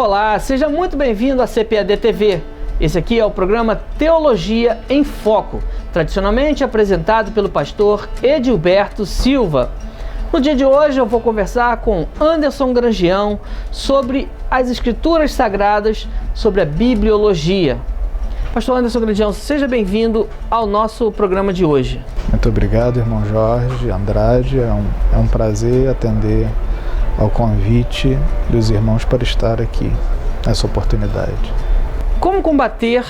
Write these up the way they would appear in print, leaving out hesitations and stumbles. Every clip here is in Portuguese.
Olá, seja muito bem-vindo à CPAD TV. Esse aqui é o programa Teologia em Foco, tradicionalmente apresentado pelo pastor Edilberto Silva. No dia de hoje eu vou conversar com Anderson Grangião sobre as Escrituras Sagradas, sobre a Bibliologia. Pastor Anderson Grangião, seja bem-vindo ao nosso programa de hoje. Muito obrigado, irmão Jorge Andrade. É um prazer atender ao convite dos irmãos para estar aqui nessa oportunidade. Como combater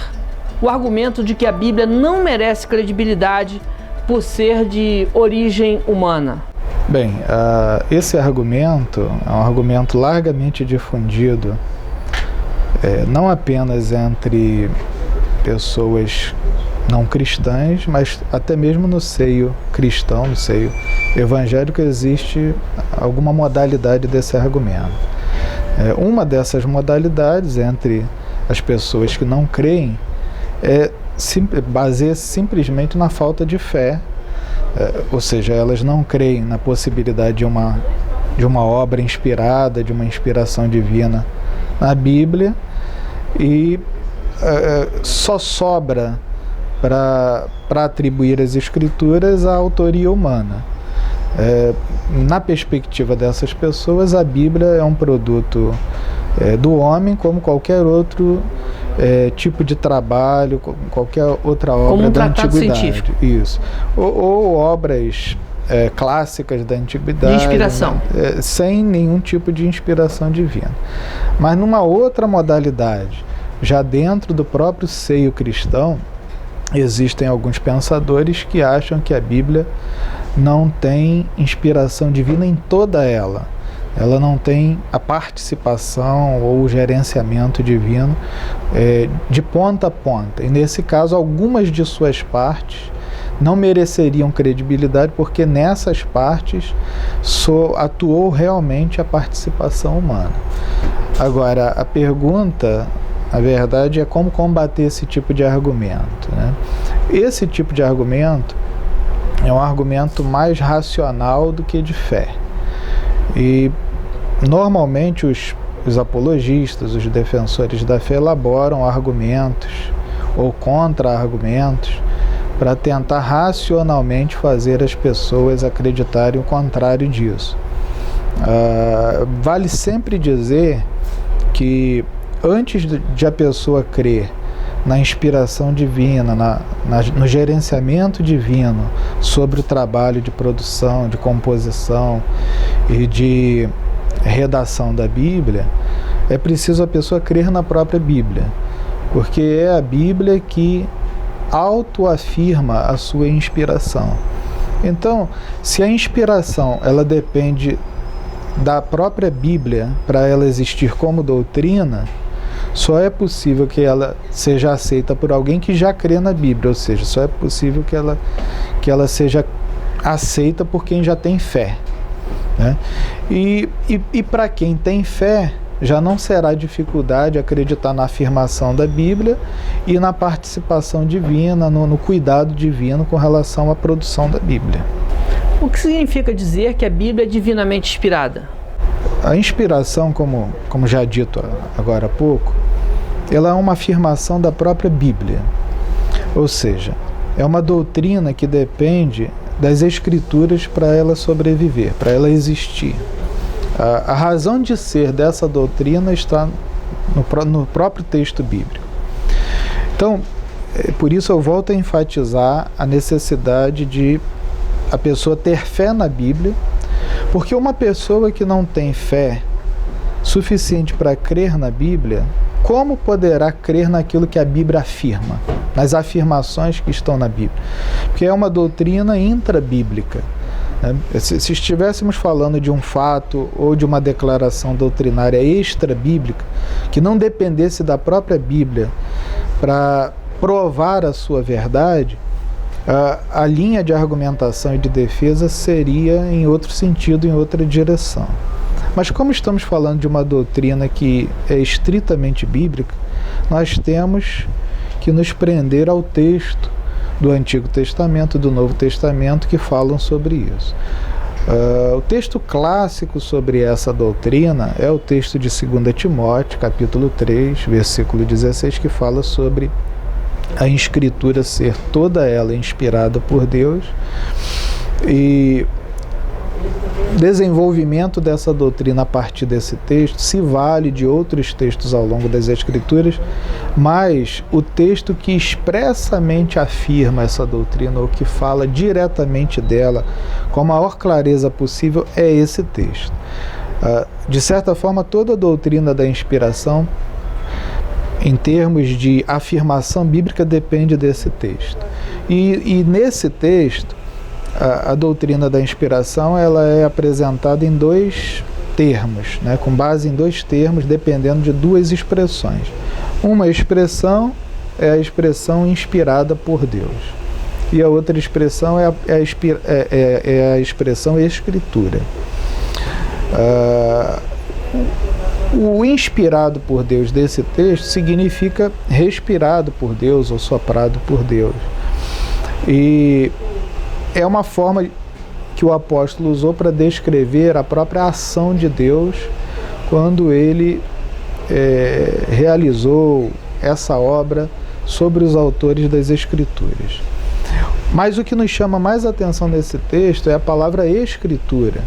o argumento de que a Bíblia não merece credibilidade por ser de origem humana? Bem, esse argumento é um argumento largamente difundido, não apenas entre pessoas não cristãs, mas até mesmo no seio cristão, no seio evangélico, existe alguma modalidade desse argumento. Uma dessas modalidades entre as pessoas que não creem baseia-se simplesmente na falta de fé, ou seja, elas não creem na possibilidade de uma obra inspirada, de uma inspiração divina na Bíblia, e só sobra para atribuir às Escrituras a autoria humana. Na perspectiva dessas pessoas, a Bíblia é um produto do homem, como qualquer outro tipo de trabalho, qualquer outra obra como um da tratado antiguidade. Científico. Isso. Ou obras clássicas da antiguidade, de inspiração, sem nenhum tipo de inspiração divina. Mas numa outra modalidade, já dentro do próprio seio cristão, existem alguns pensadores que acham que a Bíblia não tem inspiração divina em toda ela. Ela não tem a participação ou o gerenciamento divino de ponta a ponta. E nesse caso, algumas de suas partes não mereceriam credibilidade, porque nessas partes atuou realmente a participação humana. Agora, a pergunta, na verdade, é como combater esse tipo de argumento, né? Esse tipo de argumento é um argumento mais racional do que de fé. E normalmente os apologistas, os defensores da fé, elaboram argumentos ou contra-argumentos para tentar racionalmente fazer as pessoas acreditarem o contrário disso. Vale sempre dizer que antes de a pessoa crer na inspiração divina, no gerenciamento divino sobre o trabalho de produção, de composição e de redação da Bíblia, é preciso a pessoa crer na própria Bíblia, porque é a Bíblia que autoafirma a sua inspiração. Então, se a inspiração ela depende da própria Bíblia para ela existir como doutrina, só é possível que ela seja aceita por alguém que já crê na Bíblia, ou seja, só é possível que ela seja aceita por quem já tem fé, né? E para quem tem fé, já não será dificuldade acreditar na afirmação da Bíblia e na participação divina, no cuidado divino com relação à produção da Bíblia. O que significa dizer que a Bíblia é divinamente inspirada? A inspiração, como já dito agora há pouco, ela é uma afirmação da própria Bíblia. Ou seja, é uma doutrina que depende das Escrituras para ela sobreviver, para ela existir. A razão de ser dessa doutrina está no próprio texto bíblico. Então, por isso eu volto a enfatizar a necessidade de a pessoa ter fé na Bíblia, porque uma pessoa que não tem fé suficiente para crer na Bíblia, como poderá crer naquilo que a Bíblia afirma, nas afirmações que estão na Bíblia? Porque é uma doutrina intrabíblica. Se estivéssemos falando de um fato ou de uma declaração doutrinária extra-bíblica, que não dependesse da própria Bíblia para provar a sua verdade, a linha de argumentação e de defesa seria em outro sentido, em outra direção. Mas como estamos falando de uma doutrina que é estritamente bíblica, nós temos que nos prender ao texto do Antigo Testamento, do Novo Testamento, que falam sobre isso. O texto clássico sobre essa doutrina é o texto de 2 Timóteo, capítulo 3, versículo 16, que fala sobre a Escritura ser toda ela inspirada por Deus, e desenvolvimento dessa doutrina a partir desse texto se vale de outros textos ao longo das Escrituras, mas o texto que expressamente afirma essa doutrina, ou que fala diretamente dela com a maior clareza possível, é esse texto. De certa forma, toda a doutrina da inspiração, em termos de afirmação bíblica, depende desse texto. E nesse texto, a doutrina da inspiração, ela é apresentada em dois termos, né, com base em dois termos, dependendo de duas expressões. Uma expressão é a expressão inspirada por Deus, e a outra expressão é a expressão escritura. O inspirado por Deus desse texto significa respirado por Deus ou soprado por Deus. E é uma forma que o apóstolo usou para descrever a própria ação de Deus quando ele realizou essa obra sobre os autores das Escrituras. Mas o que nos chama mais atenção nesse texto é a palavra escritura,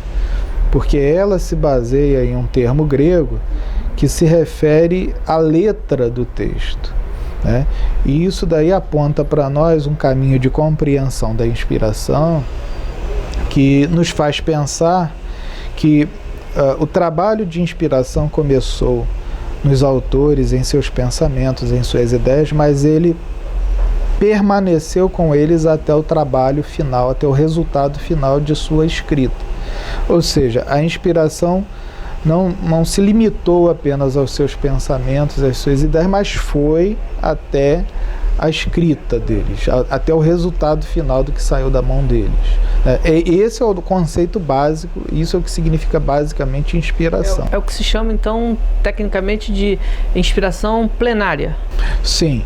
porque ela se baseia em um termo grego que se refere à letra do texto, né? E isso daí aponta para nós um caminho de compreensão da inspiração que nos faz pensar que o trabalho de inspiração começou nos autores, em seus pensamentos, em suas ideias, mas ele permaneceu com eles até o trabalho final, até o resultado final de sua escrita. Ou seja, a inspiração não se limitou apenas aos seus pensamentos, às suas ideias, mas foi até a escrita deles, até o resultado final do que saiu da mão deles. Esse é o conceito básico, isso é o que significa basicamente inspiração. É o que se chama, então, tecnicamente, de inspiração plenária. Sim.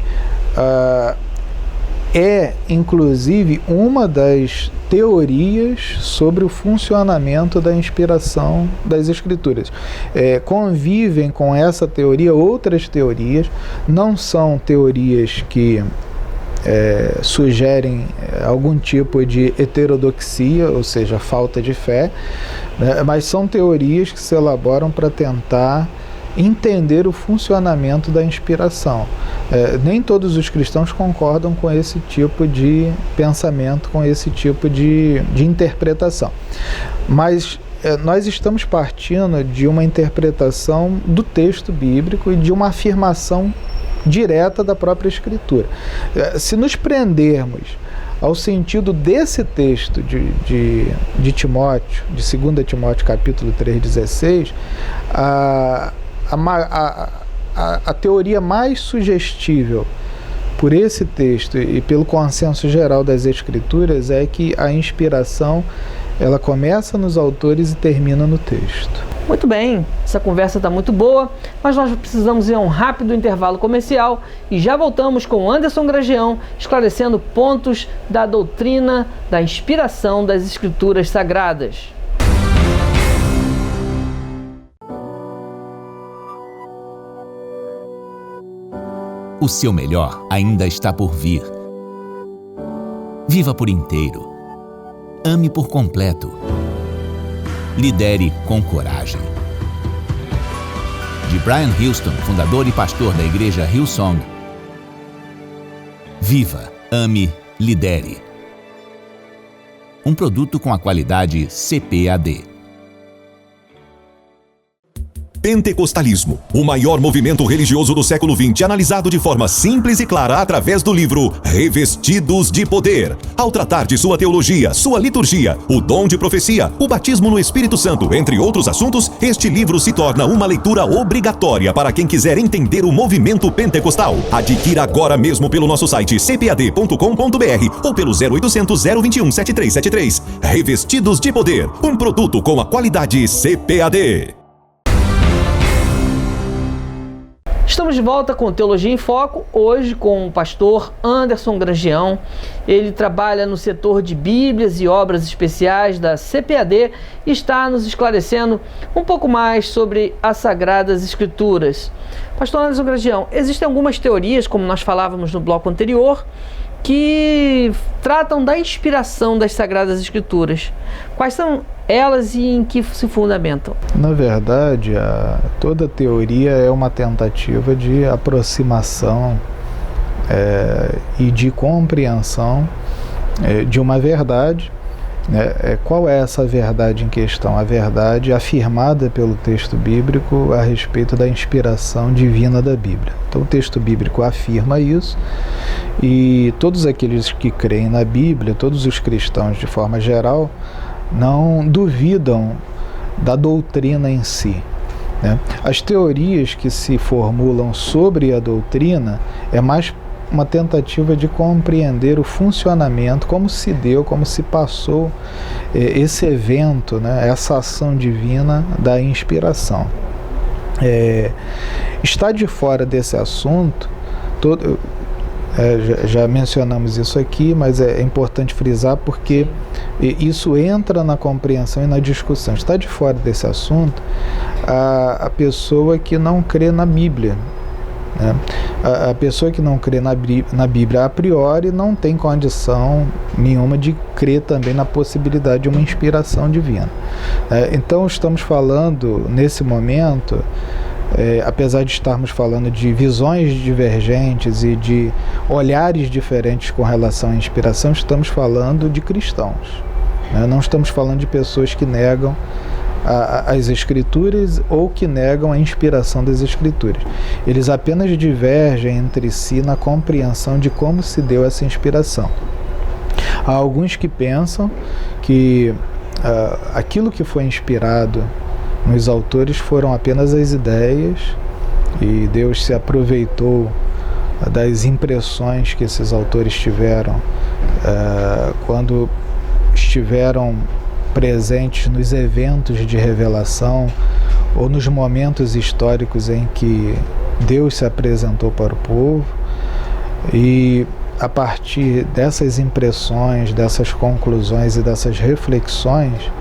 É, inclusive, uma das teorias sobre o funcionamento da inspiração das Escrituras. Convivem com essa teoria outras teorias, não são teorias que sugerem algum tipo de heterodoxia, ou seja, falta de fé, né, mas são teorias que se elaboram para tentar entender o funcionamento da inspiração. Nem todos os cristãos concordam com esse tipo de pensamento, com esse tipo de interpretação. Mas nós estamos partindo de uma interpretação do texto bíblico e de uma afirmação direta da própria Escritura. Se nos prendermos ao sentido desse texto de Timóteo, de 2 Timóteo capítulo 3,16, a teoria mais sugestível por esse texto e pelo consenso geral das Escrituras é que a inspiração, ela começa nos autores e termina no texto. Muito bem, essa conversa está muito boa, mas nós precisamos ir a um rápido intervalo comercial e já voltamos com Anderson Grajeão esclarecendo pontos da doutrina da inspiração das Escrituras Sagradas. O seu melhor ainda está por vir. Viva por inteiro. Ame por completo. Lidere com coragem. De Brian Houston, fundador e pastor da igreja Hillsong. Viva, ame, lidere. Um produto com a qualidade CPAD. Pentecostalismo, o maior movimento religioso do século XX, analisado de forma simples e clara através do livro Revestidos de Poder. Ao tratar de sua teologia, sua liturgia, o dom de profecia, o batismo no Espírito Santo, entre outros assuntos, este livro se torna uma leitura obrigatória para quem quiser entender o movimento pentecostal. Adquira agora mesmo pelo nosso site cpad.com.br ou pelo 0800 021 7373. Revestidos de Poder, um produto com a qualidade CPAD. Estamos de volta com Teologia em Foco, hoje com o pastor Anderson Grangião. Ele trabalha no setor de Bíblias e Obras Especiais da CPAD e está nos esclarecendo um pouco mais sobre as Sagradas Escrituras. Pastor Anderson Grangião, existem algumas teorias, como nós falávamos no bloco anterior, que tratam da inspiração das Sagradas Escrituras. Quais são elas e em que se fundamentam? Na verdade, toda teoria é uma tentativa de aproximação e de compreensão de uma verdade. Qual é essa verdade em questão? A verdade afirmada pelo texto bíblico a respeito da inspiração divina da Bíblia. Então o texto bíblico afirma isso, e todos aqueles que creem na Bíblia, todos os cristãos de forma geral, não duvidam da doutrina em si, né? As teorias que se formulam sobre a doutrina é mais uma tentativa de compreender o funcionamento, como se deu, como se passou esse evento, né, essa ação divina da inspiração. Está de fora desse assunto, já mencionamos isso aqui, mas é importante frisar porque isso entra na compreensão e na discussão. Está de fora desse assunto a pessoa que não crê na Bíblia. A pessoa que não crê na Bíblia a priori não tem condição nenhuma de crer também na possibilidade de uma inspiração divina. Então estamos falando nesse momento, apesar de estarmos falando de visões divergentes e de olhares diferentes com relação à inspiração, estamos falando de cristãos, né? Não estamos falando de pessoas que negam as Escrituras ou que negam a inspiração das Escrituras. Eles apenas divergem entre si na compreensão de como se deu essa inspiração. Há alguns que pensam que aquilo que foi inspirado nos autores foram apenas as ideias e Deus se aproveitou das impressões que esses autores tiveram quando estiveram presentes nos eventos de revelação ou nos momentos históricos em que Deus se apresentou para o povo, e a partir dessas impressões, dessas conclusões e dessas reflexões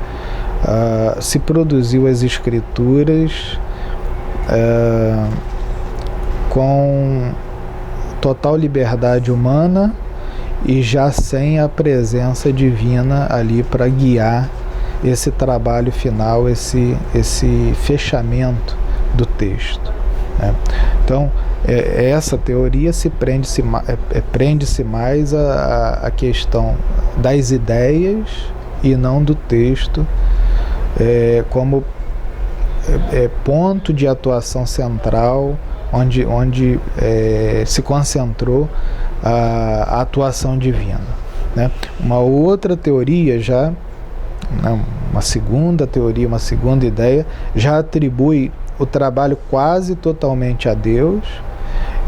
se produziu as Escrituras com total liberdade humana e já sem a presença divina ali para guiar esse trabalho final, esse fechamento do texto, né? Então, essa teoria prende-se mais à questão das ideias e não do texto como ponto de atuação central, onde se concentrou a atuação divina, né? Uma outra teoria uma segunda teoria, uma segunda ideia, já atribui o trabalho quase totalmente a Deus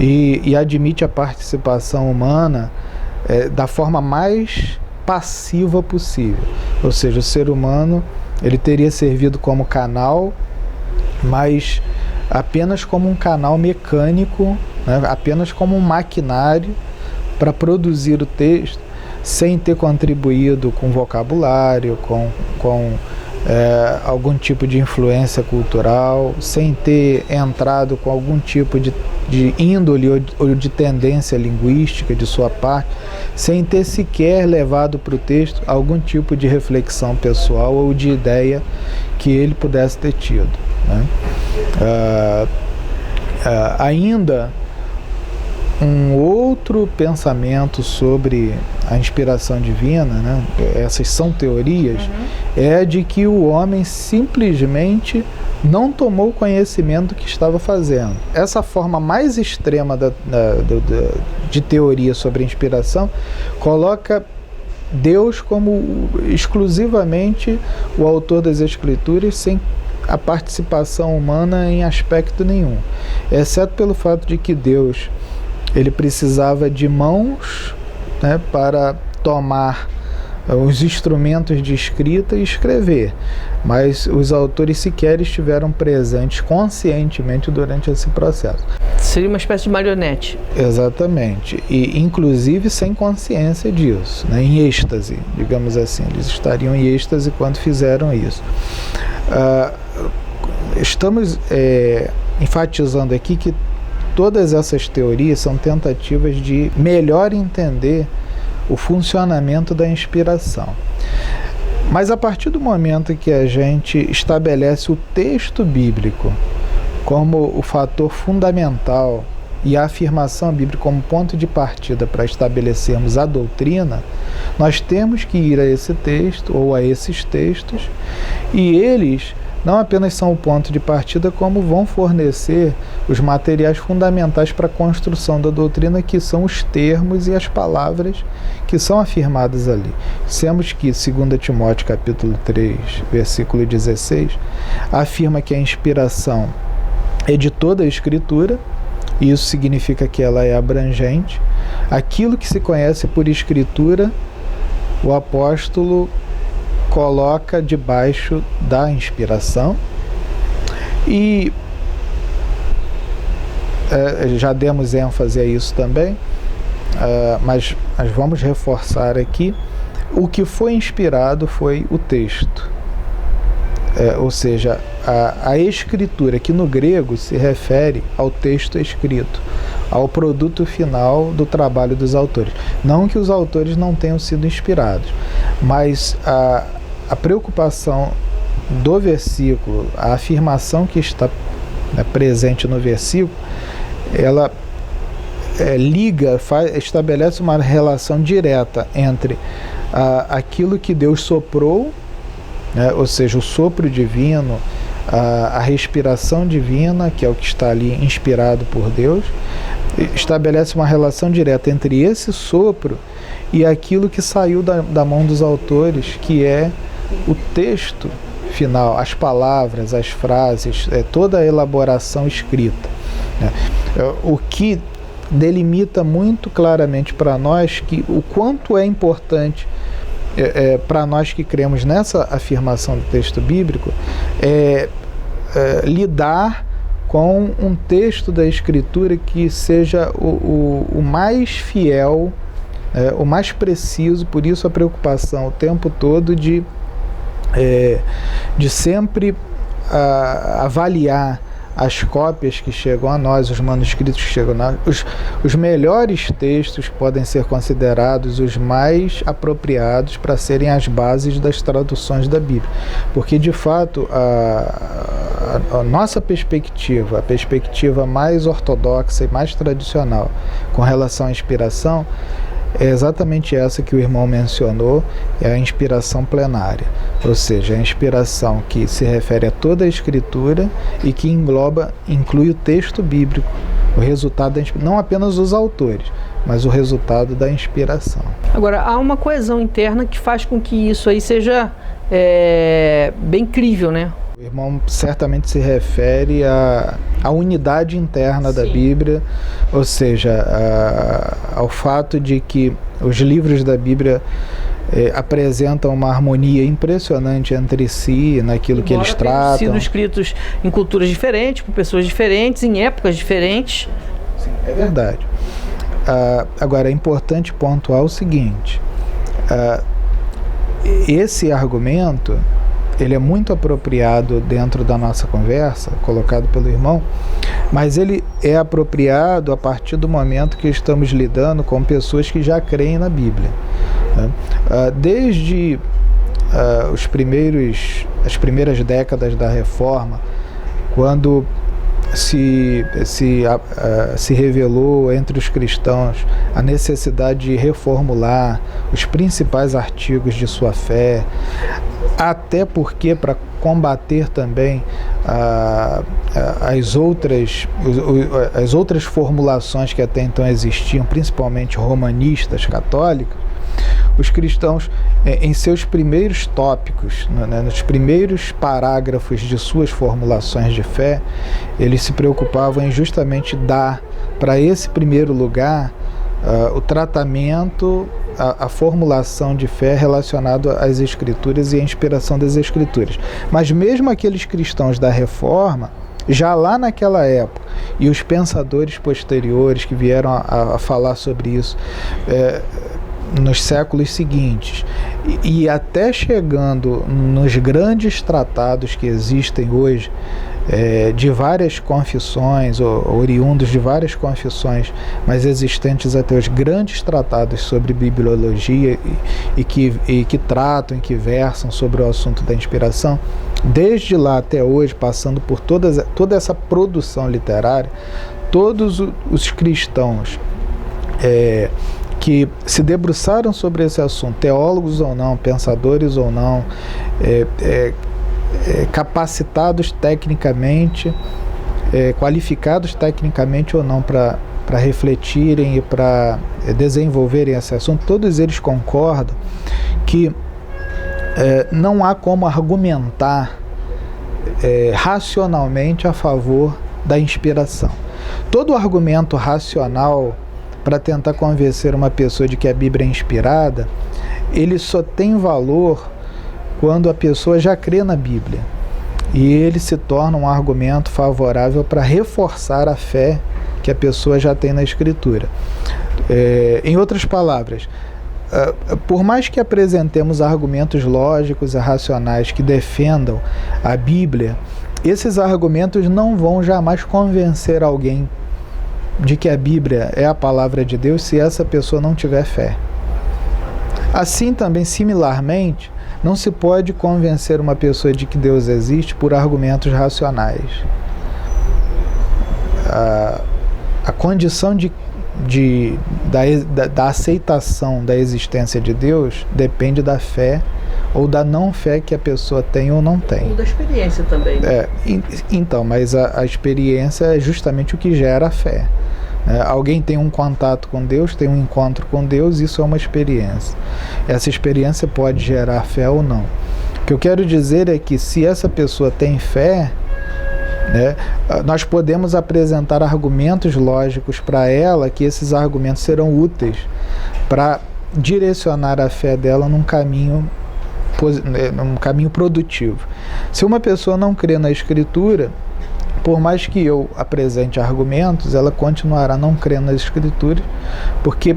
e admite a participação humana da forma mais passiva possível. Ou seja, o ser humano ele teria servido como canal, mas apenas como um canal mecânico, né? Apenas como um maquinário para produzir o texto, sem ter contribuído com vocabulário, com algum tipo de influência cultural, sem ter entrado com algum tipo de índole ou de tendência linguística de sua parte, sem ter sequer levado para o texto algum tipo de reflexão pessoal ou de ideia que ele pudesse ter tido, né? Ainda um outro pensamento sobre a inspiração divina, né? Essas são teorias, é de que o homem simplesmente não tomou conhecimento do que estava fazendo. Essa forma mais extrema de teoria sobre a inspiração coloca Deus como exclusivamente o autor das Escrituras, sem a participação humana em aspecto nenhum, exceto pelo fato de que Deus ele precisava de mãos, né, para tomar os instrumentos de escrita e escrever, mas os autores sequer estiveram presentes conscientemente durante esse processo. Seria uma espécie de marionete. Exatamente, e inclusive sem consciência disso, né? Em êxtase, digamos assim, eles estariam em êxtase quando fizeram isso. Estamos enfatizando aqui que todas essas teorias são tentativas de melhor entender o funcionamento da inspiração. Mas a partir do momento que a gente estabelece o texto bíblico como o fator fundamental e a afirmação bíblica como ponto de partida para estabelecermos a doutrina, nós temos que ir a esse texto ou a esses textos, e eles não apenas são o ponto de partida, como vão fornecer os materiais fundamentais para a construção da doutrina, que são os termos e as palavras que são afirmadas ali. Dissemos que 2 Timóteo capítulo 3, versículo 16, afirma que a inspiração é de toda a Escritura, e isso significa que ela é abrangente. Aquilo que se conhece por Escritura, o apóstolo coloca debaixo da inspiração, e já demos ênfase a isso também, mas vamos reforçar aqui: o que foi inspirado foi o texto, ou seja, a escritura, que no grego se refere ao texto escrito, ao produto final do trabalho dos autores. Não que os autores não tenham sido inspirados, mas a preocupação do versículo, a afirmação que está presente no versículo, ela estabelece uma relação direta entre aquilo que Deus soprou, ou seja, o sopro divino, a respiração divina, que é o que está ali inspirado por Deus, estabelece uma relação direta entre esse sopro e aquilo que saiu da mão dos autores, que é o texto final, as palavras, as frases, toda a elaboração escrita. O que delimita muito claramente para nós que o quanto é importante para nós que cremos nessa afirmação do texto bíblico lidar com um texto da Escritura que seja o mais fiel, o mais preciso. Por isso a preocupação o tempo todo de sempre avaliar as cópias que chegam a nós, os manuscritos que chegam a nós. Os melhores textos podem ser considerados os mais apropriados para serem as bases das traduções da Bíblia, porque de fato a nossa perspectiva, a perspectiva mais ortodoxa e mais tradicional com relação à inspiração, é exatamente essa que o irmão mencionou, é a inspiração plenária, ou seja, a inspiração que se refere a toda a Escritura e que inclui o texto bíblico, o resultado da inspiração, não apenas os autores, mas o resultado da inspiração. Agora, há uma coesão interna que faz com que isso aí seja bem crível, né? O irmão certamente se refere à unidade interna da Bíblia, ou seja, ao fato de que os livros da Bíblia apresentam uma harmonia impressionante entre si, naquilo que eles tratam. Sido escritos em culturas diferentes, por pessoas diferentes, em épocas diferentes. Sim, é verdade. Agora, é importante pontuar o seguinte: esse argumento ele é muito apropriado dentro da nossa conversa, colocado pelo irmão, mas ele é apropriado a partir do momento que estamos lidando com pessoas que já creem na Bíblia, né? Desde as primeiras décadas da Reforma, quando se revelou entre os cristãos a necessidade de reformular os principais artigos de sua fé, até porque para combater também as outras formulações que até então existiam, principalmente romanistas, católicas, os cristãos, em seus primeiros tópicos, nos primeiros parágrafos de suas formulações de fé, eles se preocupavam em justamente dar para esse primeiro lugar o tratamento a formulação de fé relacionada às Escrituras e à inspiração das Escrituras. Mas mesmo aqueles cristãos da Reforma, já lá naquela época, e os pensadores posteriores que vieram a falar sobre isso nos séculos seguintes, e até chegando nos grandes tratados que existem hoje, de várias confissões, oriundos de várias confissões, mas existentes até os grandes tratados sobre bibliologia e que tratam, que versam sobre o assunto da inspiração, desde lá até hoje, passando por toda essa produção literária, todos os cristãos que se debruçaram sobre esse assunto, teólogos ou não, pensadores ou não, capacitados tecnicamente, qualificados tecnicamente ou não para refletirem e para desenvolverem esse assunto, todos eles concordam que não há como argumentar racionalmente a favor da inspiração. Todo argumento racional para tentar convencer uma pessoa de que a Bíblia é inspirada, ele só tem valor quando a pessoa já crê na Bíblia. E ele se torna um argumento favorável para reforçar a fé que a pessoa já tem na Escritura. Em outras palavras, por mais que apresentemos argumentos lógicos e racionais que defendam a Bíblia, esses argumentos não vão jamais convencer alguém de que a Bíblia é a palavra de Deus se essa pessoa não tiver fé. Assim também, similarmente, não se pode convencer uma pessoa de que Deus existe por argumentos racionais. A condição da aceitação da existência de Deus depende da fé ou da não fé que a pessoa tem ou não tem. Ou da experiência também. Né? Então, mas a experiência é justamente o que gera a fé. Alguém tem um contato com Deus, tem um encontro com Deus, isso é uma experiência. Essa experiência pode gerar fé ou não. O que eu quero dizer é que se essa pessoa tem fé, nós podemos apresentar argumentos lógicos para ela, que esses argumentos serão úteis para direcionar a fé dela num caminho produtivo. Se uma pessoa não crê na Escritura, por mais que eu apresente argumentos, ela continuará não crendo nas Escrituras, porque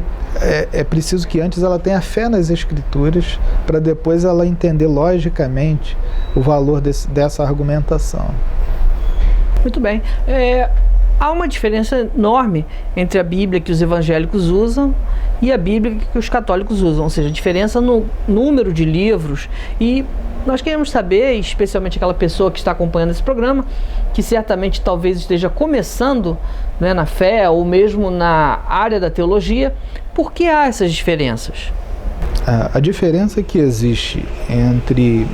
é preciso que antes ela tenha fé nas Escrituras, para depois ela entender logicamente o valor dessa argumentação. Muito bem. Há uma diferença enorme entre a Bíblia que os evangélicos usam e a Bíblia que os católicos usam, ou seja, a diferença no número de livros. E nós queremos saber, especialmente aquela pessoa que está acompanhando esse programa, que certamente talvez esteja começando, né, na fé ou mesmo na área da teologia, por que há essas diferenças? A diferença que existe entre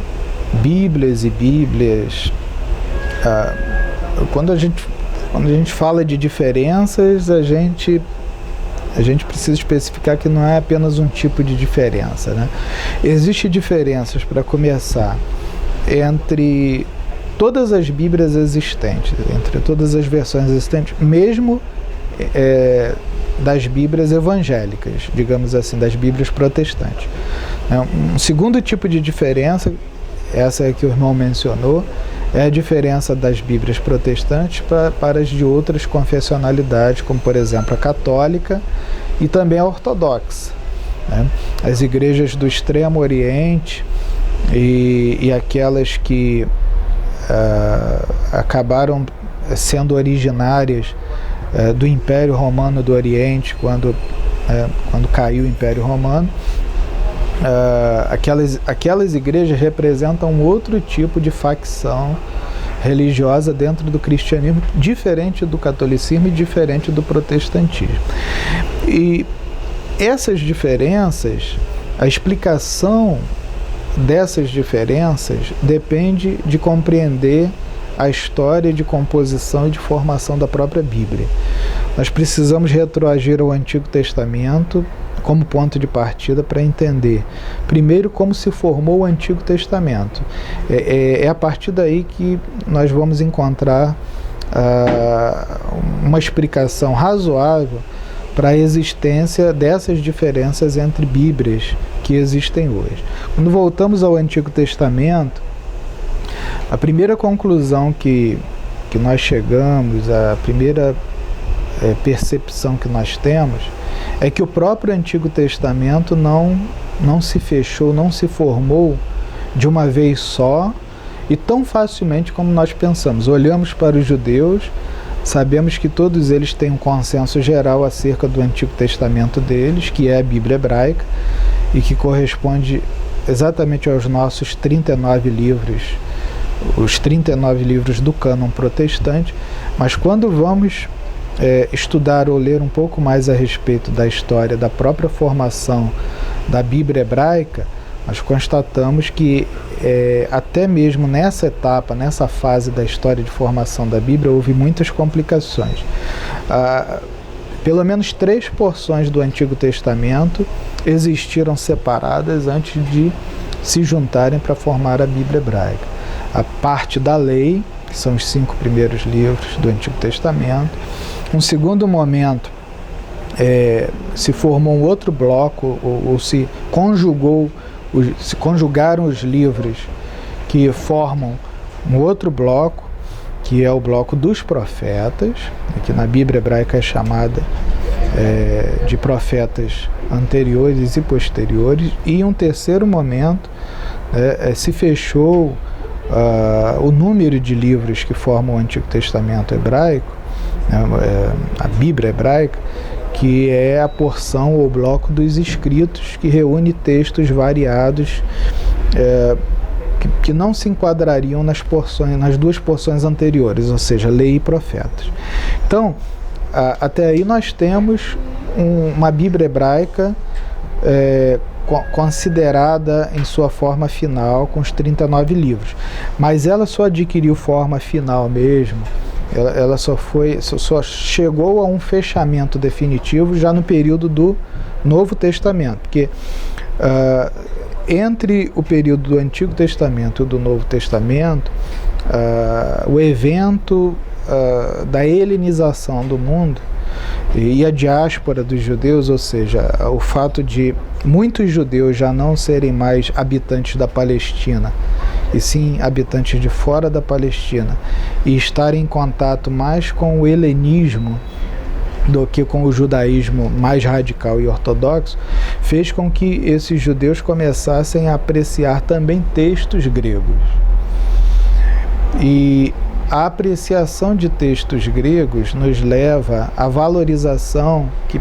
Bíblias e Bíblias, quando a gente fala de diferenças, a gente precisa especificar que não é apenas um tipo de diferença, né? Existem diferenças, para começar, entre todas as Bíblias existentes, entre todas as versões existentes, mesmo das Bíblias evangélicas, digamos assim, das Bíblias protestantes. Um segundo tipo de diferença, essa que o irmão mencionou, é a diferença das Bíblias protestantes para as de outras confessionalidades, como, por exemplo, a católica e também a ortodoxa, né? As igrejas do Extremo Oriente e aquelas que acabaram sendo originárias do Império Romano do Oriente, quando caiu o Império Romano, aquelas igrejas representam outro tipo de facção religiosa dentro do cristianismo, diferente do catolicismo e diferente do protestantismo. E essas diferenças, a explicação dessas diferenças depende de compreender a história de composição e de formação da própria Bíblia. Nós precisamos retroagir ao Antigo Testamento como ponto de partida para entender, primeiro, como se formou o Antigo Testamento. É a partir daí que nós vamos encontrar uma explicação razoável para a existência dessas diferenças entre Bíblias que existem hoje. Quando voltamos ao Antigo Testamento, a primeira conclusão que nós chegamos, a primeira percepção que nós temos, é que o próprio Antigo Testamento não se fechou, não se formou de uma vez só e tão facilmente como nós pensamos. Olhamos para os judeus, sabemos que todos eles têm um consenso geral acerca do Antigo Testamento deles, que é a Bíblia hebraica, e que corresponde exatamente aos nossos 39 livros, os 39 livros do cânon protestante. Mas quando vamos estudar ou ler um pouco mais a respeito da história da própria formação da Bíblia hebraica, nós constatamos que até mesmo nessa etapa, nessa fase da história de formação da Bíblia, houve muitas complicações. Pelo menos 3 porções do Antigo Testamento existiram separadas antes de se juntarem para formar a Bíblia hebraica. A parte da lei, que são os 5 primeiros livros do Antigo Testamento. Um segundo momento, se formou um outro bloco, ou se conjugaram os livros que formam um outro bloco, que é o bloco dos profetas, que na Bíblia hebraica é chamada de profetas anteriores e posteriores. E um terceiro momento, se fechou o número de livros que formam o Antigo Testamento hebraico, a Bíblia hebraica, que é a porção ou bloco dos escritos, que reúne textos variados que não se enquadrariam nas 2 porções anteriores, ou seja, lei e profetas. Então, até aí nós temos uma Bíblia hebraica considerada em sua forma final, com os 39 livros. Mas ela só adquiriu forma final mesmo, ela só chegou a um fechamento definitivo já no período do Novo Testamento, porque entre o período do Antigo Testamento e do Novo Testamento, o evento da helenização do mundo e a diáspora dos judeus, ou seja, o fato de muitos judeus já não serem mais habitantes da Palestina, e sim habitantes de fora da Palestina, e estarem em contato mais com o helenismo do que com o judaísmo mais radical e ortodoxo, fez com que esses judeus começassem a apreciar também textos gregos. E a apreciação de textos gregos nos leva à valorização que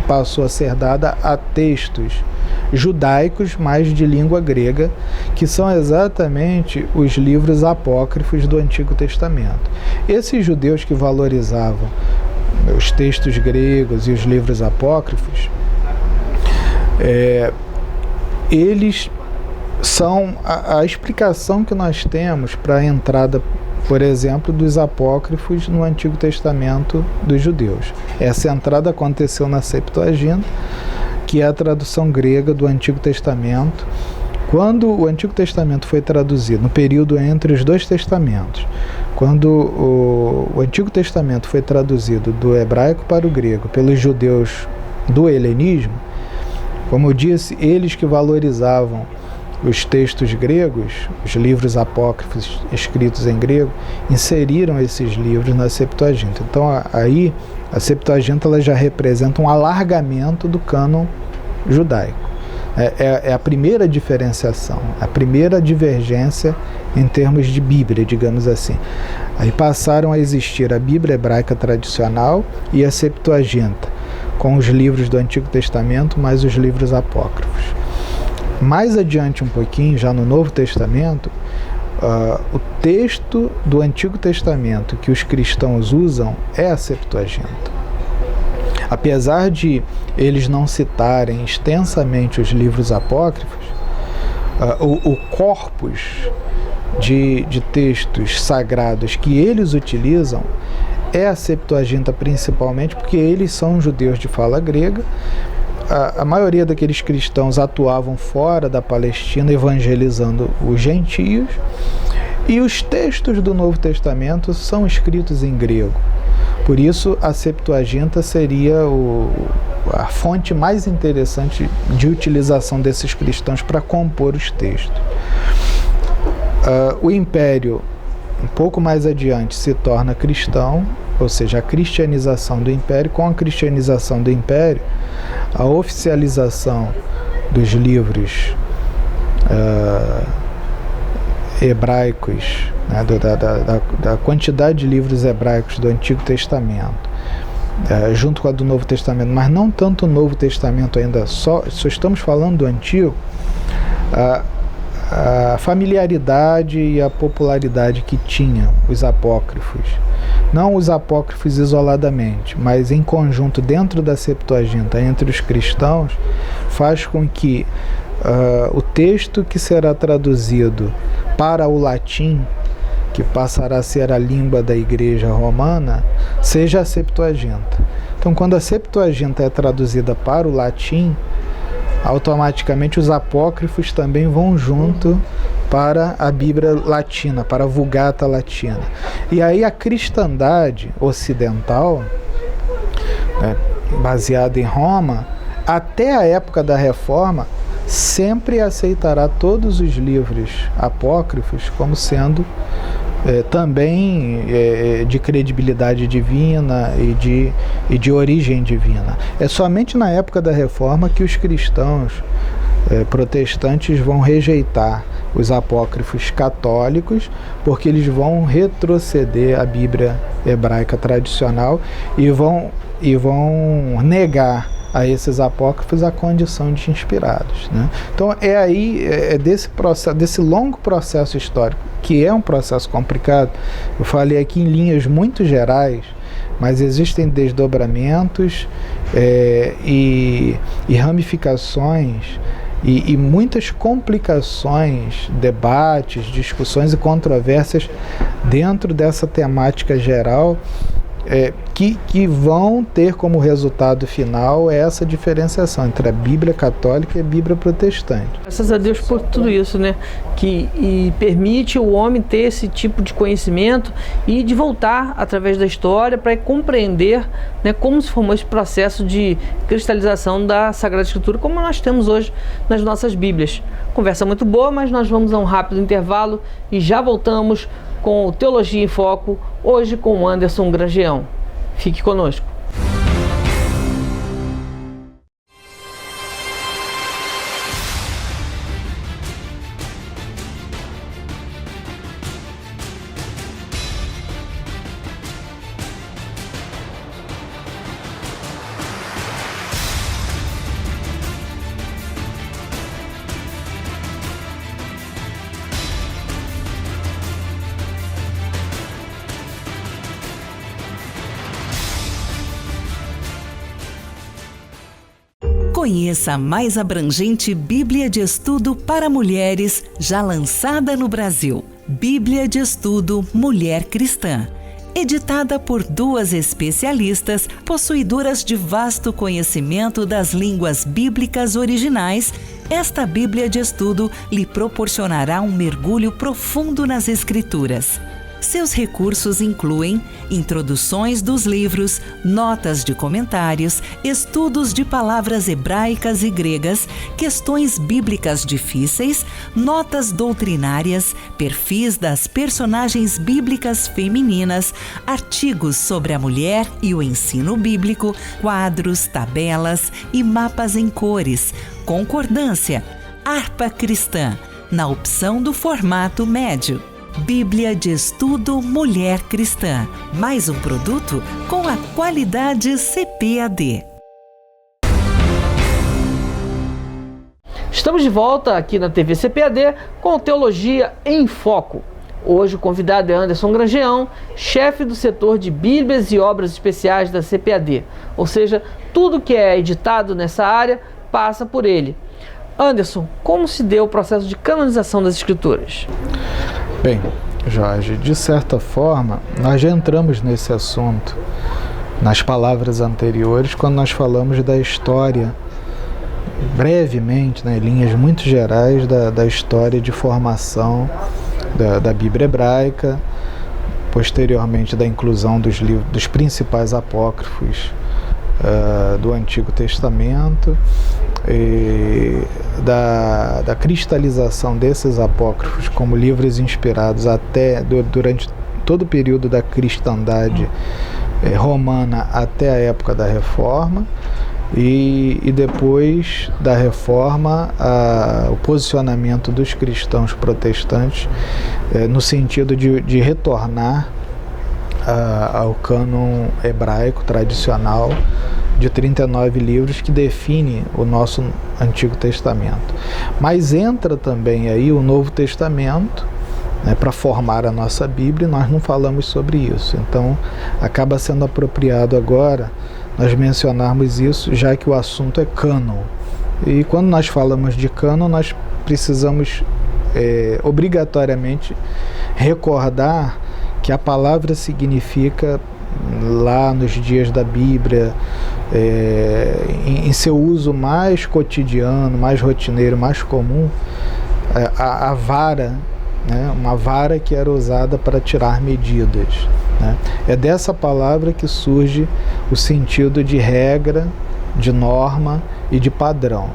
passou a ser dada a textos judaicos, mas de língua grega, que são exatamente os livros apócrifos do Antigo Testamento. Esses judeus que valorizavam os textos gregos e os livros apócrifos, eles são a explicação que nós temos para a entrada, por exemplo, dos apócrifos no Antigo Testamento dos judeus. Essa entrada aconteceu na Septuaginta, que é a tradução grega do Antigo Testamento. Quando o Antigo Testamento foi traduzido, no período entre os 2 testamentos, quando o Antigo Testamento foi traduzido do hebraico para o grego pelos judeus do helenismo, como eu disse, eles que valorizavam os textos gregos, os livros apócrifos escritos em grego, inseriram esses livros na Septuaginta. Então aí a Septuaginta ela já representa um alargamento do cânon judaico. É a primeira diferenciação, a primeira divergência em termos de Bíblia, digamos assim. Aí passaram a existir a Bíblia hebraica tradicional e a Septuaginta, com os livros do Antigo Testamento mais os livros apócrifos. Mais adiante um pouquinho, já no Novo Testamento, o texto do Antigo Testamento que os cristãos usam é a Septuaginta. Apesar de eles não citarem extensamente os livros apócrifos, o corpus de textos sagrados que eles utilizam é a Septuaginta principalmente, porque eles são judeus de fala grega. A maioria daqueles cristãos atuavam fora da Palestina, evangelizando os gentios, e os textos do Novo Testamento são escritos em grego. Por isso, a Septuaginta seria a fonte mais interessante de utilização desses cristãos para compor os textos. O Império, um pouco mais adiante, se torna cristão, ou seja, a cristianização do Império. Com a cristianização do Império, a oficialização dos livros hebraicos, né, da quantidade de livros hebraicos do Antigo Testamento, junto com a do Novo Testamento, mas não tanto o Novo Testamento ainda, só estamos falando do Antigo, a familiaridade e a popularidade que tinham os apócrifos, não os apócrifos isoladamente, mas em conjunto dentro da Septuaginta, entre os cristãos, faz com que o texto que será traduzido para o latim, que passará a ser a língua da Igreja Romana, seja a Septuaginta. Então, quando a Septuaginta é traduzida para o latim, automaticamente os apócrifos também vão junto para a Bíblia latina, para a Vulgata latina. E aí a cristandade ocidental, né, baseada em Roma, até a época da Reforma, sempre aceitará todos os livros apócrifos como sendo também de credibilidade divina e de origem divina. É somente na época da Reforma que os cristãos protestantes vão rejeitar os apócrifos católicos, porque eles vão retroceder a Bíblia hebraica tradicional e vão negar a esses apócrifos a condição de inspirados, né? Então desse longo processo histórico, que é um processo complicado. Eu falei aqui em linhas muito gerais, mas existem desdobramentos e ramificações e muitas complicações, debates, discussões e controvérsias dentro dessa temática geral, que vão ter como resultado final essa diferenciação entre a Bíblia católica e a Bíblia protestante. Graças a Deus por tudo isso, né? Que permite o homem ter esse tipo de conhecimento e de voltar através da história para compreender, né, como se formou esse processo de cristalização da Sagrada Escritura, como nós temos hoje nas nossas Bíblias. Conversa muito boa, mas nós vamos a um rápido intervalo e já voltamos com o Teologia em Foco, hoje com o Anderson Grangeão. Fique conosco. Conheça a mais abrangente Bíblia de Estudo para Mulheres já lançada no Brasil. Bíblia de Estudo Mulher Cristã. Editada por 2 especialistas possuidoras de vasto conhecimento das línguas bíblicas originais, esta Bíblia de Estudo lhe proporcionará um mergulho profundo nas Escrituras. Seus recursos incluem introduções dos livros, notas de comentários, estudos de palavras hebraicas e gregas, questões bíblicas difíceis, notas doutrinárias, perfis das personagens bíblicas femininas, artigos sobre a mulher e o ensino bíblico, quadros, tabelas e mapas em cores, concordância, harpa cristã, na opção do formato médio. Bíblia de Estudo Mulher Cristã. Mais um produto com a qualidade CPAD. Estamos de volta aqui na TV CPAD com Teologia em Foco. Hoje o convidado é Anderson Grangeão, chefe do setor de Bíblias e Obras Especiais da CPAD. Ou seja, tudo que é editado nessa área passa por ele. Anderson, como se deu o processo de canonização das Escrituras? Bem, Jorge, de certa forma, nós já entramos nesse assunto nas palavras anteriores, quando nós falamos da história, brevemente, em linhas muito gerais, da história de formação da Bíblia hebraica, posteriormente da inclusão dos principais apócrifos do Antigo Testamento, da cristalização desses apócrifos como livros inspirados durante todo o período da cristandade romana até a época da Reforma, e depois da Reforma o posicionamento dos cristãos protestantes no sentido de retornar ao cânon hebraico tradicional de 39 livros que define o nosso Antigo Testamento. Mas entra também aí o Novo Testamento, para formar a nossa Bíblia, e nós não falamos sobre isso. Então acaba sendo apropriado agora nós mencionarmos isso, já que o assunto é cânon. E quando nós falamos de cânon, nós precisamos obrigatoriamente recordar que a palavra significa, lá nos dias da Bíblia, em seu uso mais cotidiano, mais rotineiro, mais comum, a vara, uma vara que era usada para tirar medidas. É dessa palavra que surge o sentido de regra, de norma e de padrão.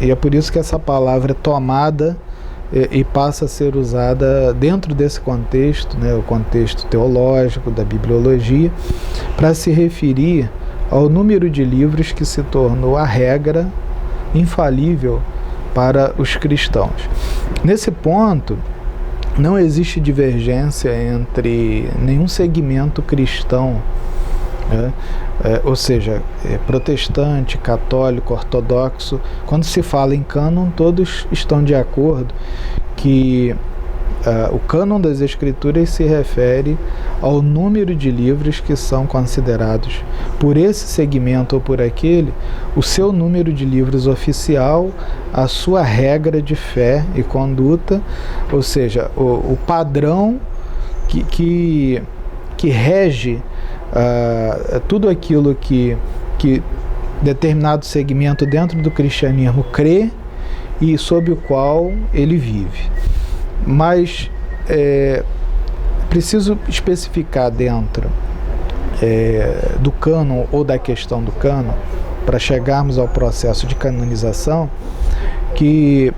E é por isso que essa palavra é tomada e passa a ser usada dentro desse contexto, o contexto teológico, da bibliologia, para se referir ao número de livros que se tornou a regra infalível para os cristãos. Nesse ponto, não existe divergência entre nenhum segmento cristão, ou seja, protestante, católico, ortodoxo. Quando se fala em cânon, todos estão de acordo que o cânon das Escrituras se refere ao número de livros que são considerados por esse segmento ou por aquele, o seu número de livros oficial, a sua regra de fé e conduta, ou seja, o padrão que rege tudo aquilo que determinado segmento dentro do cristianismo crê e sob o qual ele vive. Mas preciso especificar dentro do cânon ou da questão do cânon, para chegarmos ao processo de canonização, que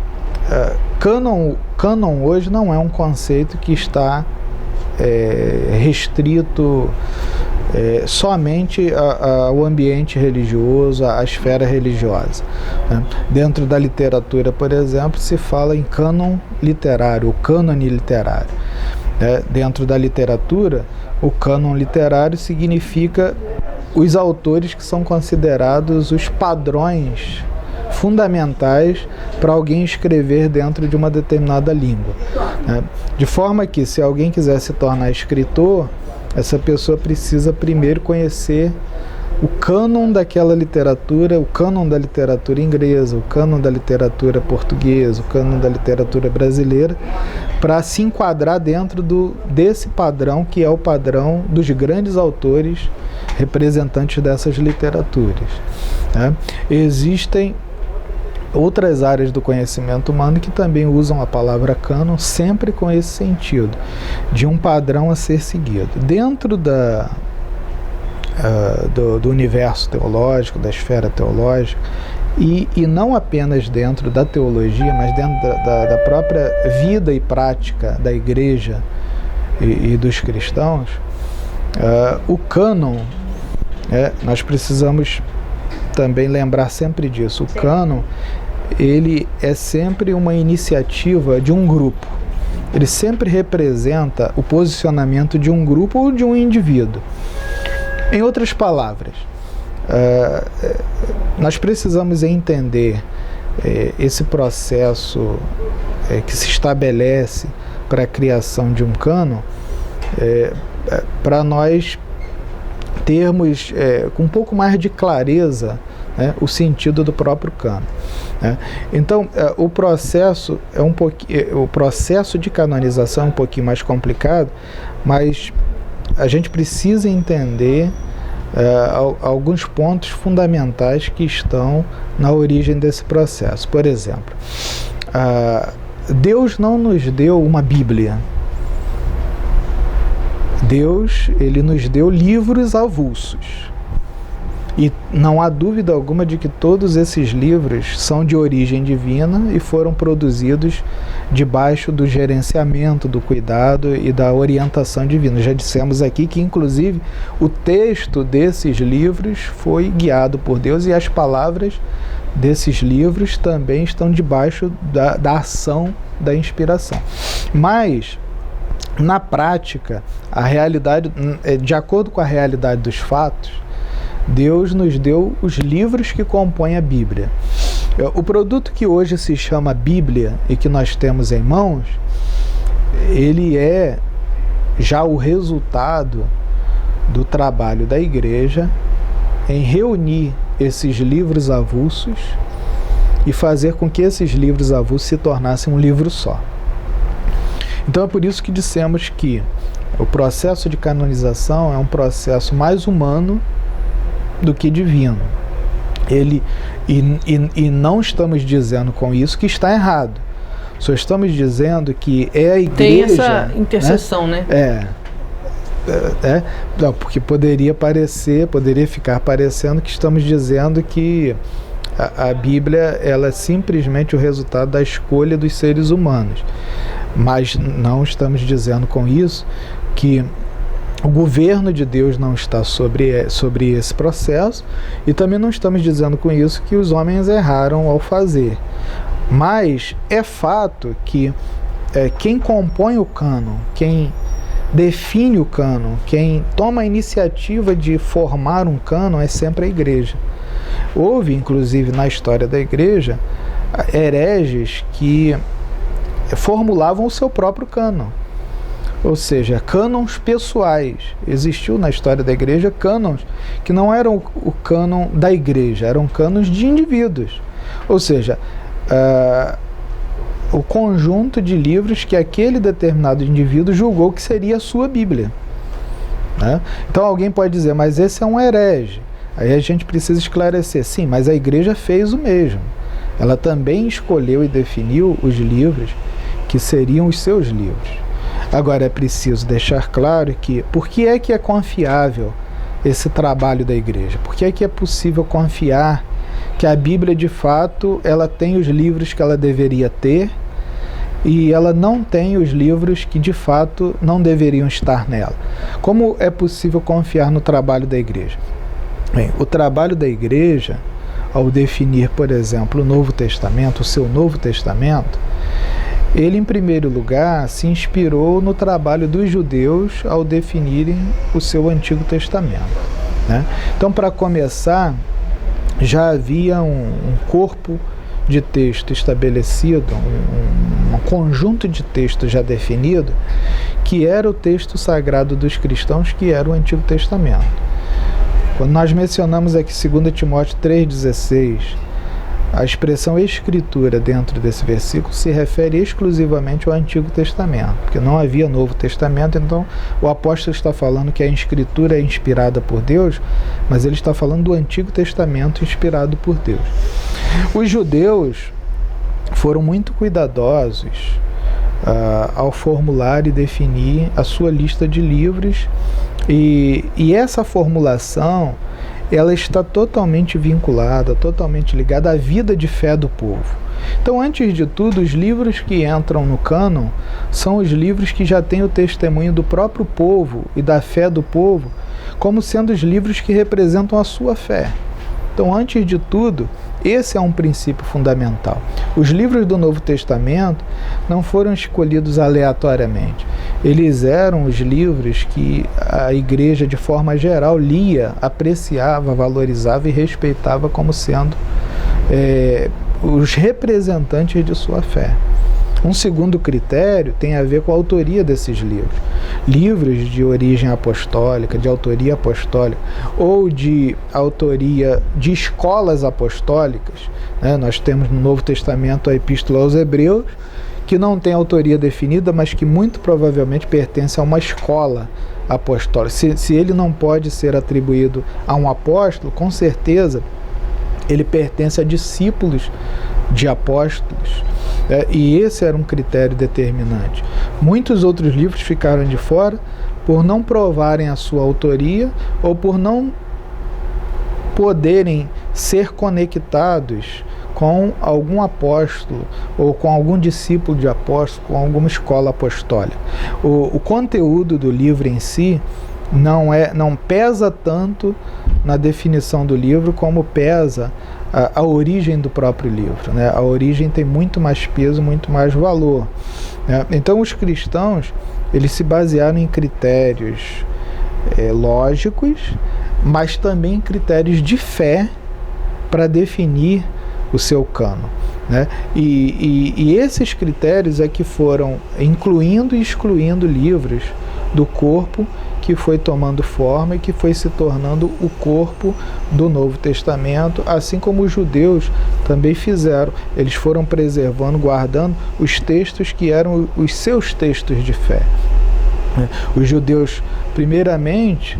cânon hoje não é um conceito que está restrito somente ao ambiente religioso, à esfera religiosa. Dentro da literatura, por exemplo, se fala em cânon literário, o cânone literário. Dentro da literatura, o cânon literário significa os autores que são considerados os padrões fundamentais para alguém escrever dentro de uma determinada língua. De forma que, se alguém quiser se tornar escritor, essa pessoa precisa primeiro conhecer o cânon daquela literatura, o cânon da literatura inglesa, o cânon da literatura portuguesa, o cânon da literatura brasileira, para se enquadrar dentro desse padrão, que é o padrão dos grandes autores representantes dessas literaturas. Existem outras áreas do conhecimento humano que também usam a palavra cânon sempre com esse sentido, de um padrão a ser seguido. Dentro do universo teológico, da esfera teológica, e não apenas dentro da teologia, mas dentro da própria vida e prática da igreja e dos cristãos, o cânon, nós precisamos também lembrar sempre disso. O cânon, ele é sempre uma iniciativa de um grupo. Ele sempre representa o posicionamento de um grupo ou de um indivíduo. Em outras palavras, nós precisamos entender esse processo que se estabelece para a criação de um cânon, para nós termos com um pouco mais de clareza o sentido do próprio cânon. Então, o processo o processo de canonização é um pouquinho mais complicado, mas a gente precisa entender alguns pontos fundamentais que estão na origem desse processo. Por exemplo, Deus não nos deu uma Bíblia. Deus, ele nos deu livros avulsos. E não há dúvida alguma de que todos esses livros são de origem divina e foram produzidos debaixo do gerenciamento, do cuidado e da orientação divina. Já dissemos aqui que, inclusive, o texto desses livros foi guiado por Deus e as palavras desses livros também estão debaixo da ação da inspiração. Mas, na prática, a realidade, de acordo com a realidade dos fatos, Deus nos deu os livros que compõem a Bíblia. O produto que hoje se chama Bíblia e que nós temos em mãos, ele é já o resultado do trabalho da igreja em reunir esses livros avulsos e fazer com que esses livros avulsos se tornassem um livro só. Então é por isso que dissemos que o processo de canonização é um processo mais humano do que divino. E não estamos dizendo com isso que está errado. Só estamos dizendo que é a igreja... Tem essa interseção, né? Não, porque poderia ficar parecendo que estamos dizendo que a Bíblia ela é simplesmente o resultado da escolha dos seres humanos. Mas não estamos dizendo com isso que o governo de Deus não está sobre esse processo, e também não estamos dizendo com isso que os homens erraram ao fazer. Mas é fato que quem compõe o cânon, quem define o cânon, quem toma a iniciativa de formar um cânon é sempre a igreja. Houve, inclusive, na história da igreja, hereges que formulavam o seu próprio cânon. Ou seja, cânons pessoais. Existiu na história da igreja cânons que não eram o cânon da igreja, eram cânons de indivíduos. Ou seja, o conjunto de livros que aquele determinado indivíduo julgou que seria a sua Bíblia. Né? Então alguém pode dizer, mas esse é um herege. Aí a gente precisa esclarecer, sim, mas a igreja fez o mesmo. Ela também escolheu e definiu os livros que seriam os seus livros. Agora é preciso deixar claro que, por que é confiável esse trabalho da igreja? Por que é possível confiar que a Bíblia, de fato, ela tem os livros que ela deveria ter e ela não tem os livros que, de fato, não deveriam estar nela? Como é possível confiar no trabalho da igreja? Bem, o trabalho da igreja, ao definir, por exemplo, o Novo Testamento, o seu Novo Testamento, ele, em primeiro lugar, se inspirou no trabalho dos judeus ao definirem o seu Antigo Testamento. Né? Então, para começar, já havia um corpo de texto estabelecido, um conjunto de texto já definido, que era o texto sagrado dos cristãos, que era o Antigo Testamento. Quando nós mencionamos aqui 2 Timóteo 3,16, a expressão escritura dentro desse versículo se refere exclusivamente ao Antigo Testamento, porque não havia Novo Testamento, então o apóstolo está falando que a escritura é inspirada por Deus, mas ele está falando do Antigo Testamento inspirado por Deus. Os judeus foram muito cuidadosos ao formular e definir a sua lista de livros, e essa formulação ela está totalmente vinculada, totalmente ligada à vida de fé do povo. Então, antes de tudo, os livros que entram no cânon são os livros que já têm o testemunho do próprio povo e da fé do povo, como sendo os livros que representam a sua fé. Então, antes de tudo, esse é um princípio fundamental. Os livros do Novo Testamento não foram escolhidos aleatoriamente. Eles eram os livros que a igreja, de forma geral, lia, apreciava, valorizava e respeitava como sendo os representantes de sua fé. Um segundo critério tem a ver com a autoria desses livros. Livros de origem apostólica, de autoria apostólica, ou de autoria de escolas apostólicas, né? Nós temos no Novo Testamento a Epístola aos Hebreus, que não tem autoria definida, mas que muito provavelmente pertence a uma escola apostólica. Se ele não pode ser atribuído a um apóstolo, com certeza ele pertence a discípulos de apóstolos. E esse era um critério determinante. Muitos outros livros ficaram de fora por não provarem a sua autoria ou por não poderem ser conectados com algum apóstolo ou com algum discípulo de apóstolo, com alguma escola apostólica. O conteúdo do livro em si não pesa tanto na definição do livro como pesa a origem do próprio livro, né? A origem tem muito mais peso, muito mais valor, né? Então os cristãos, eles se basearam em critérios lógicos, mas também em critérios de fé para definir o seu cânon, né? E esses critérios é que foram incluindo e excluindo livros do corpo que foi tomando forma e que foi se tornando o corpo do Novo Testamento, assim como os judeus também fizeram. Eles foram preservando, guardando os textos que eram os seus textos de fé. Os judeus, primeiramente,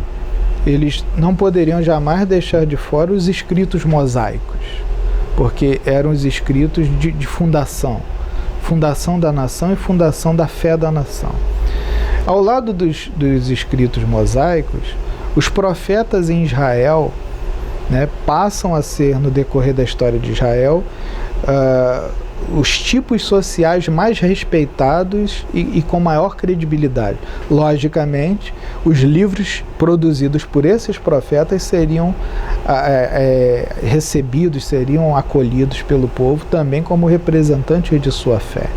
eles não poderiam jamais deixar de fora os escritos mosaicos, porque eram os escritos de fundação da nação e fundação da fé da nação. Ao lado dos escritos mosaicos, os profetas em Israel, né, passam a ser, no decorrer da história de Israel, os tipos sociais mais respeitados e com maior credibilidade. Logicamente, os livros produzidos por esses profetas seriam recebidos, seriam acolhidos pelo povo também como representantes de sua fé,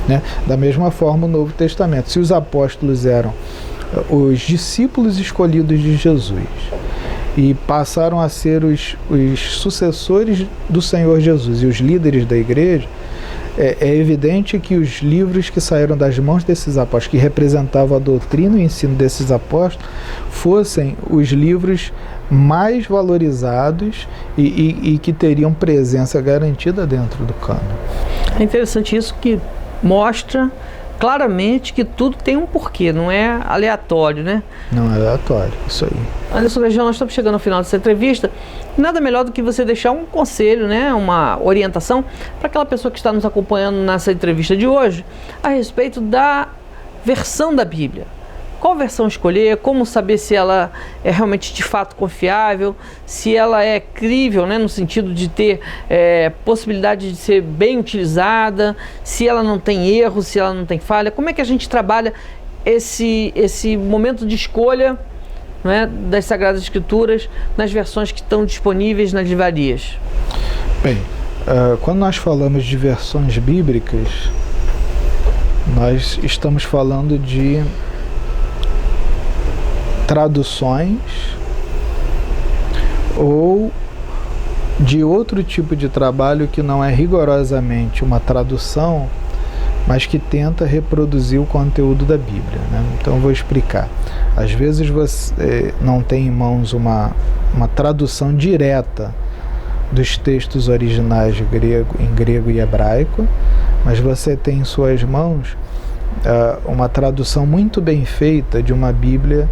né? Da mesma forma, o Novo Testamento. Se os apóstolos eram os discípulos escolhidos de Jesus e passaram a ser os sucessores do Senhor Jesus e os líderes da igreja, é evidente que os livros que saíram das mãos desses apóstolos, que representavam a doutrina e o ensino desses apóstolos, fossem os livros mais valorizados e que teriam presença garantida dentro do cânon. É interessante isso, que mostra claramente que tudo tem um porquê, não é aleatório, né? Não é aleatório, isso aí. Anderson Legião, nós estamos chegando ao final dessa entrevista. Nada melhor do que você deixar um conselho, né, uma orientação para aquela pessoa que está nos acompanhando nessa entrevista de hoje a respeito da versão da Bíblia. Qual versão escolher, como saber se ela é realmente de fato confiável, se ela é crível, né, no sentido de ter possibilidade de ser bem utilizada, se ela não tem erro, se ela não tem falha. Como é que a gente trabalha esse momento de escolha, né, das Sagradas Escrituras nas versões que estão disponíveis nas livrarias? Bem, quando nós falamos de versões bíblicas, nós estamos falando de traduções ou de outro tipo de trabalho que não é rigorosamente uma tradução, mas que tenta reproduzir o conteúdo da Bíblia, né? Então eu vou explicar. Às vezes você não tem em mãos uma tradução direta dos textos originais em grego e hebraico, mas você tem em suas mãos uma tradução muito bem feita de uma Bíblia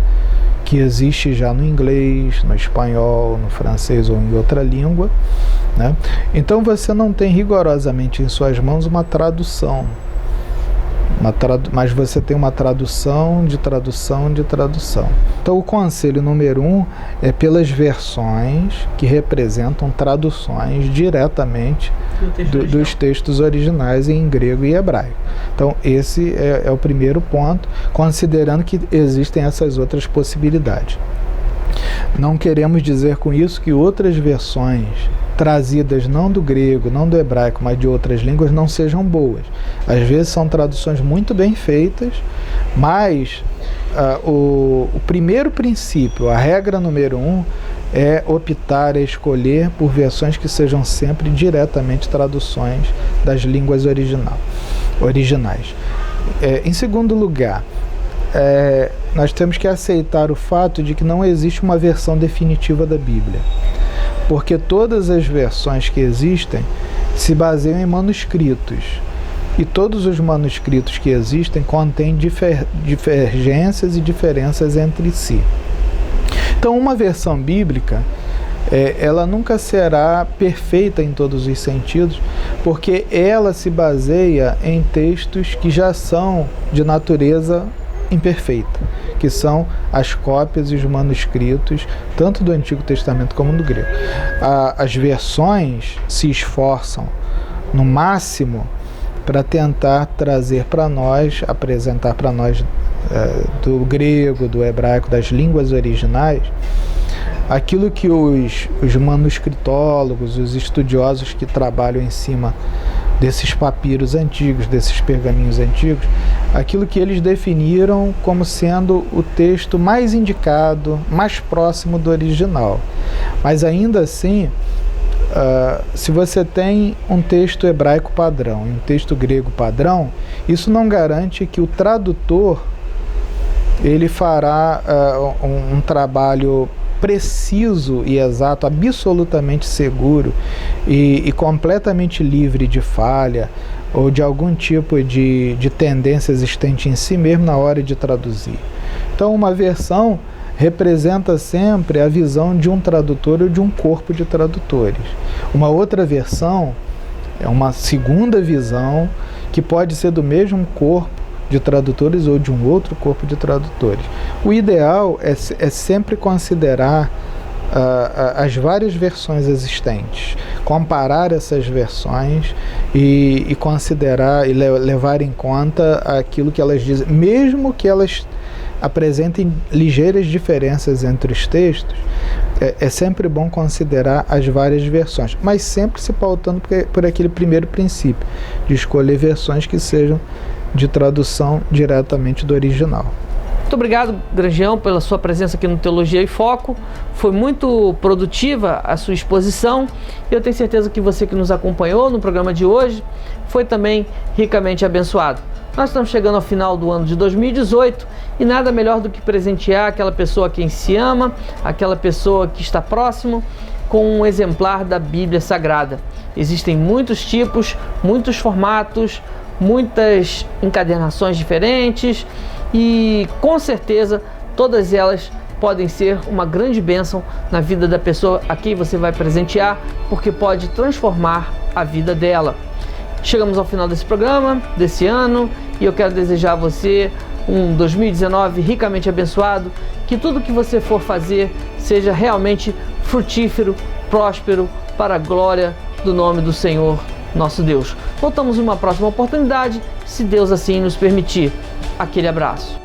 que existe já no inglês, no espanhol, no francês ou em outra língua, né? Então você não tem rigorosamente em suas mãos uma tradução, mas você tem uma tradução de tradução de tradução. Então o conselho número 1 é pelas versões que representam traduções diretamente dos textos originais em grego e hebraico. Então esse é o primeiro ponto, considerando que existem essas outras possibilidades. Não queremos dizer com isso que outras versões trazidas não do grego, não do hebraico, mas de outras línguas não sejam boas. Às vezes são traduções muito bem feitas, mas o primeiro princípio, a regra número 1, é optar a escolher por versões que sejam sempre diretamente traduções das línguas originais. Em segundo lugar, nós temos que aceitar o fato de que não existe uma versão definitiva da Bíblia, porque todas as versões que existem se baseiam em manuscritos, e todos os manuscritos que existem contêm divergências e diferenças entre si. Então uma versão bíblica, ela nunca será perfeita em todos os sentidos, porque ela se baseia em textos que já são de natureza imperfeita, que são as cópias e os manuscritos, tanto do Antigo Testamento como do grego. As versões se esforçam no máximo para tentar trazer para nós, apresentar para nós do grego, do hebraico, das línguas originais, aquilo que os manuscritólogos, os estudiosos que trabalham em cima desses papiros antigos, desses pergaminhos antigos, aquilo que eles definiram como sendo o texto mais indicado, mais próximo do original. Mas ainda assim, se você tem um texto hebraico padrão e um texto grego padrão, isso não garante que o tradutor ele fará um trabalho preciso e exato, absolutamente seguro e completamente livre de falha ou de algum tipo de tendência existente em si mesmo na hora de traduzir. Então, uma versão representa sempre a visão de um tradutor ou de um corpo de tradutores. Uma outra versão é uma segunda visão que pode ser do mesmo corpo de tradutores ou de um outro corpo de tradutores. O ideal é sempre considerar as várias versões existentes, comparar essas versões e considerar e levar em conta aquilo que elas dizem, mesmo que elas apresentem ligeiras diferenças entre os textos. É sempre bom considerar as várias versões, mas sempre se pautando por aquele primeiro princípio de escolher versões que sejam de tradução diretamente do original. Muito obrigado, Grangeão, pela sua presença aqui no Teologia em Foco. Foi muito produtiva a sua exposição e eu tenho certeza que você que nos acompanhou no programa de hoje foi também ricamente abençoado. Nós estamos chegando ao final do ano de 2018 e nada melhor do que presentear aquela pessoa a quem se ama, aquela pessoa que está próximo, com um exemplar da Bíblia Sagrada. Existem muitos tipos, muitos formatos, muitas encadernações diferentes e com certeza todas elas podem ser uma grande bênção na vida da pessoa a quem você vai presentear, porque pode transformar a vida dela. Chegamos ao final desse programa, desse ano, e eu quero desejar a você um 2019 ricamente abençoado, que tudo que você for fazer seja realmente frutífero, próspero, para a glória do nome do Senhor nosso Deus. Voltamos em uma próxima oportunidade, se Deus assim nos permitir. Aquele abraço.